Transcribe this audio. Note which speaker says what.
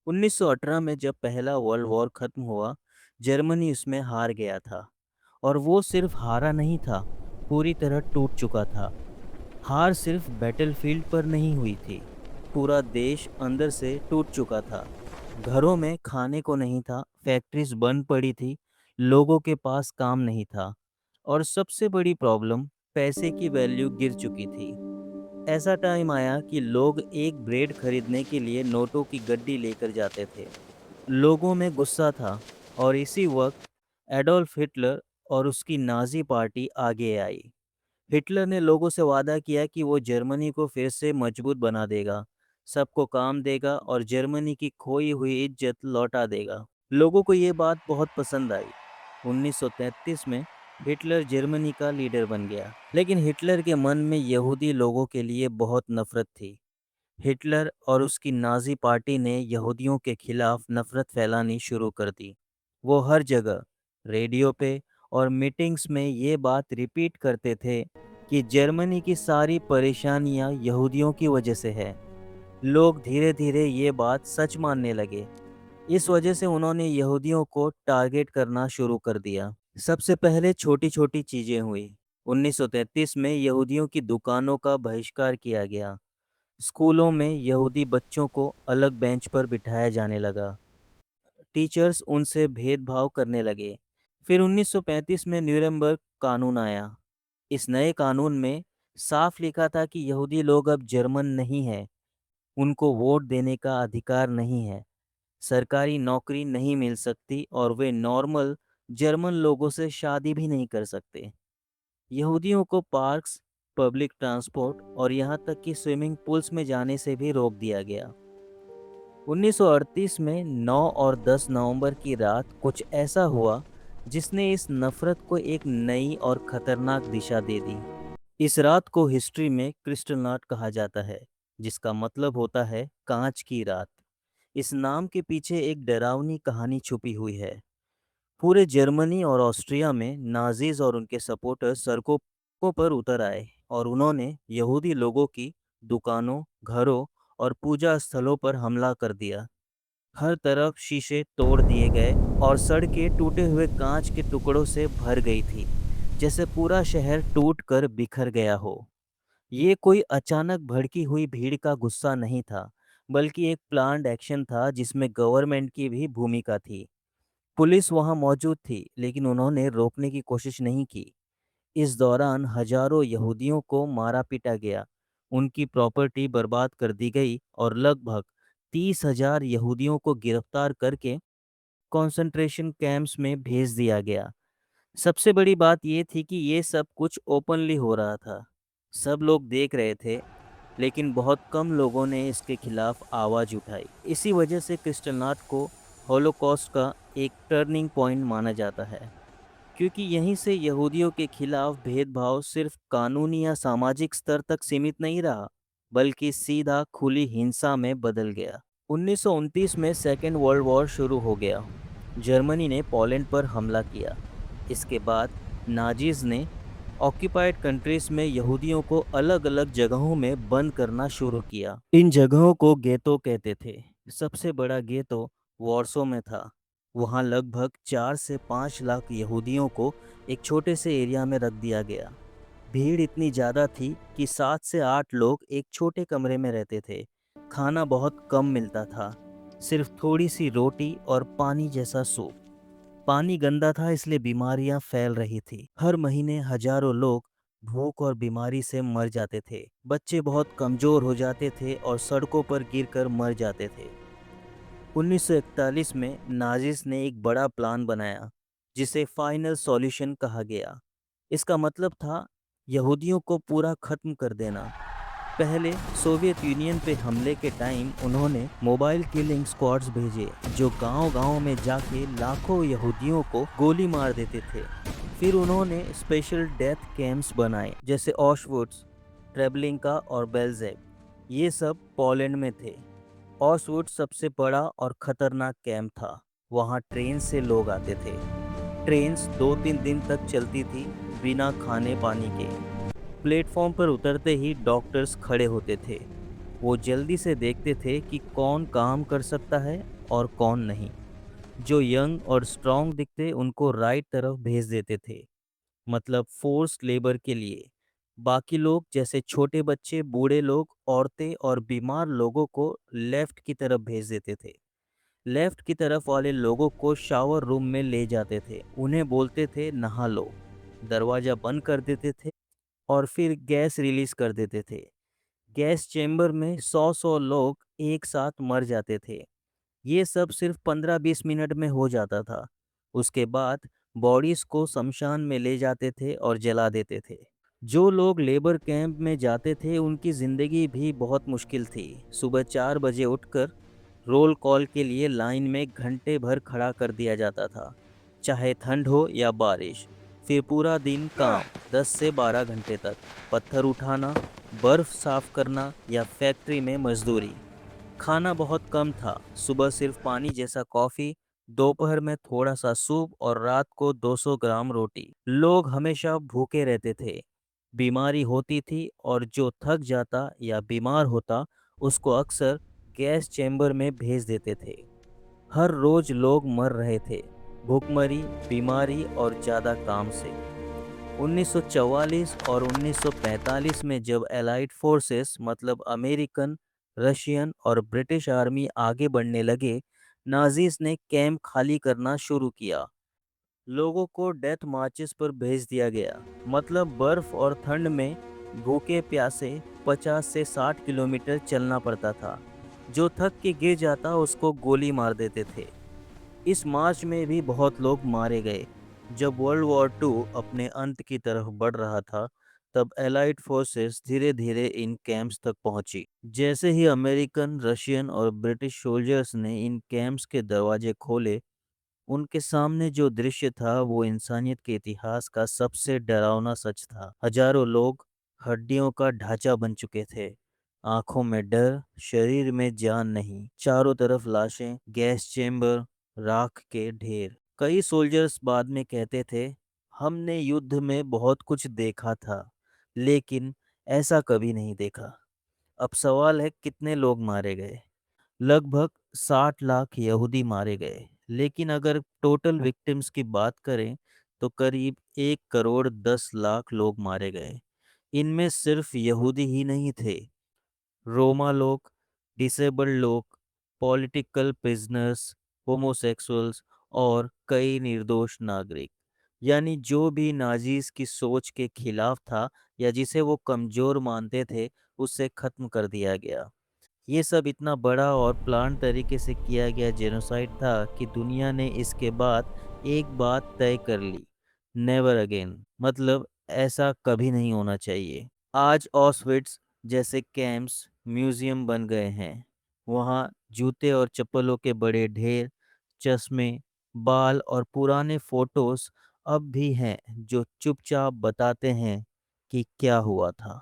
Speaker 1: 1918 में जब पहला वर्ल्ड वॉर खत्म हुआ, जर्मनी उसमें हार गया था। और वो सिर्फ हारा नहीं था, पूरी तरह टूट चुका था। हार सिर्फ बैटलफील्ड पर नहीं हुई थी, पूरा देश अंदर से टूट चुका था। घरों में खाने को नहीं था, फैक्ट्रीज बंद पड़ी थी, लोगों के पास काम नहीं था, और सबसे बड़ी प्रॉब्लम, पैसे की वैल्यू गिर चुकी थी। ऐसा टाइम आया कि लोग एक ब्रेड खरीदने के लिए नोटों की गड्डी लेकर जाते थे। लोगों में गुस्सा था, और इसी वक्त एडोल्फ हिटलर और उसकी नाजी पार्टी आगे आई। हिटलर ने लोगों से वादा किया कि वो जर्मनी को फिर से मजबूत बना देगा, सबको काम देगा और जर्मनी की खोई हुई इज्जत लौटा देगा। लोगों को ये बात बहुत पसंद आई। 1933 में हिटलर जर्मनी का लीडर बन गया, लेकिन हिटलर के मन में यहूदी लोगों के लिए बहुत नफरत थी। हिटलर और उसकी नाजी पार्टी ने यहूदियों के खिलाफ नफरत फैलानी शुरू कर दी। वो हर जगह, रेडियो पे और मीटिंग्स में ये बात रिपीट करते थे कि जर्मनी की सारी परेशानियां यहूदियों की वजह से है। लोग धीरे धीरे ये बात सच मानने लगे। इस वजह से उन्होंने यहूदियों को टारगेट करना शुरू कर दिया। सबसे पहले छोटी छोटी चीजें हुई। 1933 में यहूदियों की दुकानों का बहिष्कार किया गया। स्कूलों में यहूदी बच्चों को अलग बेंच पर बिठाया जाने लगा। टीचर्स उनसे भेदभाव करने लगे। फिर 1935 में न्यूरेमबर्ग कानून आया। इस नए कानून में साफ लिखा था कि यहूदी लोग अब जर्मन नहीं हैं, उनको वोट देने का अधिकार नहीं है, सरकारी नौकरी नहीं मिल सकती, और वे नॉर्मल जर्मन लोगों से शादी भी नहीं कर सकते। यहूदियों को पार्क्स, पब्लिक ट्रांसपोर्ट और यहाँ तक कि स्विमिंग पूल्स में जाने से भी रोक दिया गया। 1938 में 9 और 10 नवंबर की रात कुछ ऐसा हुआ जिसने इस नफरत को एक नई और खतरनाक दिशा दे दी। इस रात को हिस्ट्री में क्रिस्टल नाट कहा जाता है, जिसका मतलब होता है कांच की रात। इस नाम के पीछे एक डरावनी कहानी छुपी हुई है। पूरे जर्मनी और ऑस्ट्रिया में नाजीज और उनके सपोर्टर्स सड़कों पर उतर आए, और उन्होंने यहूदी लोगों की दुकानों, घरों और पूजा स्थलों पर हमला कर दिया। हर तरफ शीशे तोड़ दिए गए और सड़कें टूटे हुए कांच के टुकड़ों से भर गई थी, जैसे पूरा शहर टूट कर बिखर गया हो। ये कोई अचानक भड़की हुई भीड़ का गुस्सा नहीं था, बल्कि एक प्लान्ड एक्शन था जिसमें गवर्नमेंट की भी भूमिका थी। पुलिस वहां मौजूद थी, लेकिन उन्होंने रोकने की कोशिश नहीं की। इस दौरान हजारों यहूदियों को मारा पीटा गया, उनकी प्रॉपर्टी बर्बाद कर दी गई, और लगभग 30,000 यहूदियों को गिरफ्तार करके कंसंट्रेशन कैंप्स में भेज दिया गया। सबसे बड़ी बात यह थी कि ये सब कुछ ओपनली हो रहा था। सब लोग देख रहे थे, लेकिन बहुत कम लोगों ने इसके खिलाफ आवाज उठाई। इसी वजह से क्रिस्टलनाट को हॉलोकॉस्ट का एक टर्निंग पॉइंट माना जाता है, क्योंकि यहीं से यहूदियों के खिलाफ भेदभाव सिर्फ कानूनी या सामाजिक स्तर तक सीमित नहीं रहा, बल्कि सीधा खुली हिंसा में बदल गया। 1929 में सेकेंड वर्ल्ड वॉर शुरू हो गया। जर्मनी ने पोलैंड पर हमला किया। इसके बाद नाजीज ने ऑक्यूपाइड कंट्रीज में यहूदियों को अलग अलग जगहों में बंद करना शुरू किया। इन जगहों को गेतो कहते थे। सबसे बड़ा गेतो वॉर्सो में था। वहाँ लगभग 4 से 5 लाख यहूदियों को एक छोटे से एरिया में रख दिया गया। भीड़ इतनी ज़्यादा थी कि 7 से 8 लोग एक छोटे कमरे में रहते थे। खाना बहुत कम मिलता था, सिर्फ थोड़ी सी रोटी और पानी जैसा सूप। पानी गंदा था, इसलिए बीमारियां फैल रही थी। हर महीने हजारों लोग भूख और बीमारी से मर जाते थे। बच्चे बहुत कमजोर हो जाते थे और सड़कों पर गिरकर मर जाते थे। 1941 में नाजिस ने एक बड़ा प्लान बनाया, जिसे फाइनल सॉल्यूशन कहा गया। इसका मतलब था यहूदियों को पूरा खत्म कर देना। पहले सोवियत यूनियन पे हमले के टाइम उन्होंने मोबाइल किलिंग स्क्वाड्स भेजे, जो गांव-गांव में जाके लाखों यहूदियों को गोली मार देते थे। फिर उन्होंने स्पेशल डेथ कैंप्स बनाए, जैसे ऑशवुट्स, ट्रेबलिंका और बेल्जेक। ये सब पोलैंड में थे। ऑशवुट्स सबसे बड़ा और खतरनाक कैंप था। वहाँ ट्रेन से लोग आते थे। ट्रेन्स 2-3 दिन तक चलती थी, बिना खाने पानी के। प्लेटफॉर्म पर उतरते ही डॉक्टर्स खड़े होते थे। वो जल्दी से देखते थे कि कौन काम कर सकता है और कौन नहीं। जो यंग और स्ट्रांग दिखते उनको राइट तरफ भेज देते थे, मतलब फोर्स्ड लेबर के लिए। बाकी लोग जैसे छोटे बच्चे, बूढ़े लोग, औरतें और बीमार लोगों को लेफ्ट की तरफ भेज देते थे। लेफ्ट की तरफ वाले लोगों को शावर रूम में ले जाते थे, उन्हें बोलते थे नहा लो, दरवाजा बंद कर देते थे और फिर गैस रिलीज कर देते थे। गैस चेंबर में 100 लोग एक साथ मर जाते थे। ये सब सिर्फ 15-20 मिनट में हो जाता था। उसके बाद बॉडीज को शमशान में ले जाते थे और जला देते थे। जो लोग लेबर कैंप में जाते थे उनकी ज़िंदगी भी बहुत मुश्किल थी। सुबह 4 बजे उठकर रोल कॉल के लिए लाइन में घंटे भर खड़ा कर दिया जाता था, चाहे ठंड हो या बारिश। फिर पूरा दिन काम, 10 से 12 घंटे तक। पत्थर उठाना, बर्फ साफ करना या फैक्ट्री में मजदूरी। खाना बहुत कम था, सुबह सिर्फ पानी जैसा कॉफ़ी, दोपहर में थोड़ा सा सूप और रात को 200 ग्राम रोटी। लोग हमेशा भूखे रहते थे। बीमारी होती थी और जो थक जाता या बीमार होता उसको अक्सर गैस चैम्बर में भेज देते थे। हर रोज लोग मर रहे थे, भूखमरी, बीमारी और ज़्यादा काम से। 1944 और 1945 में जब एलाइड फोर्सेस मतलब अमेरिकन, रशियन और ब्रिटिश आर्मी आगे बढ़ने लगे, नाजीज ने कैंप खाली करना शुरू किया। लोगों को डेथ मार्चेस पर भेज दिया गया, मतलब बर्फ और ठंड में भूखे प्यासे 50 से 60 किलोमीटर चलना पड़ता था। जो थक के गिर जाता उसको गोली मार देते थे। इस मार्च में भी बहुत लोग मारे गए। जब वर्ल्ड वॉर टू अपने अंत की तरफ बढ़ रहा था, तब एलाइड फोर्सेस धीरे धीरे इन कैंप्स तक पहुंची। जैसे ही अमेरिकन, रशियन और ब्रिटिश सोल्जर्स ने इन कैंप्स के दरवाजे खोले, उनके सामने जो दृश्य था वो इंसानियत के इतिहास का सबसे डरावना सच था। हजारों लोग हड्डियों का ढांचा बन चुके थे, आंखों में डर, शरीर में जान नहीं, चारों तरफ लाशें, गैस चेंबर, राख के ढेर। कई सोल्जर्स बाद में कहते थे, हमने युद्ध में बहुत कुछ देखा था, लेकिन ऐसा कभी नहीं देखा। अब सवाल है कितने लोग मारे गए। लगभग 60 लाख यहूदी मारे गए, लेकिन अगर टोटल विक्टिम्स की बात करें तो करीब 1 करोड़ 10 लाख लोग मारे गए। इनमें सिर्फ यहूदी ही नहीं थे, रोमा लोग, डिसेबल्ड लोग, पॉलिटिकल प्रिजनर्स, होमोसेक्सुअल्स और कई निर्दोष नागरिक। यानी जो भी नाजीज की सोच के खिलाफ था या जिसे वो कमजोर मानते थे, उसे खत्म कर दिया गया। ये सब इतना बड़ा और प्लान तरीके से किया गया जेनोसाइड था कि दुनिया ने इसके बाद एक बात तय कर ली, नेवर अगेन, मतलब ऐसा कभी नहीं होना चाहिए। आज ऑस्विट्स जैसे कैंप्स म्यूजियम बन गए हैं। वहाँ जूते और चप्पलों के बड़े ढेर, चश्मे, बाल और पुराने फोटोज अब भी हैं जो चुपचाप बताते हैं कि क्या हुआ था।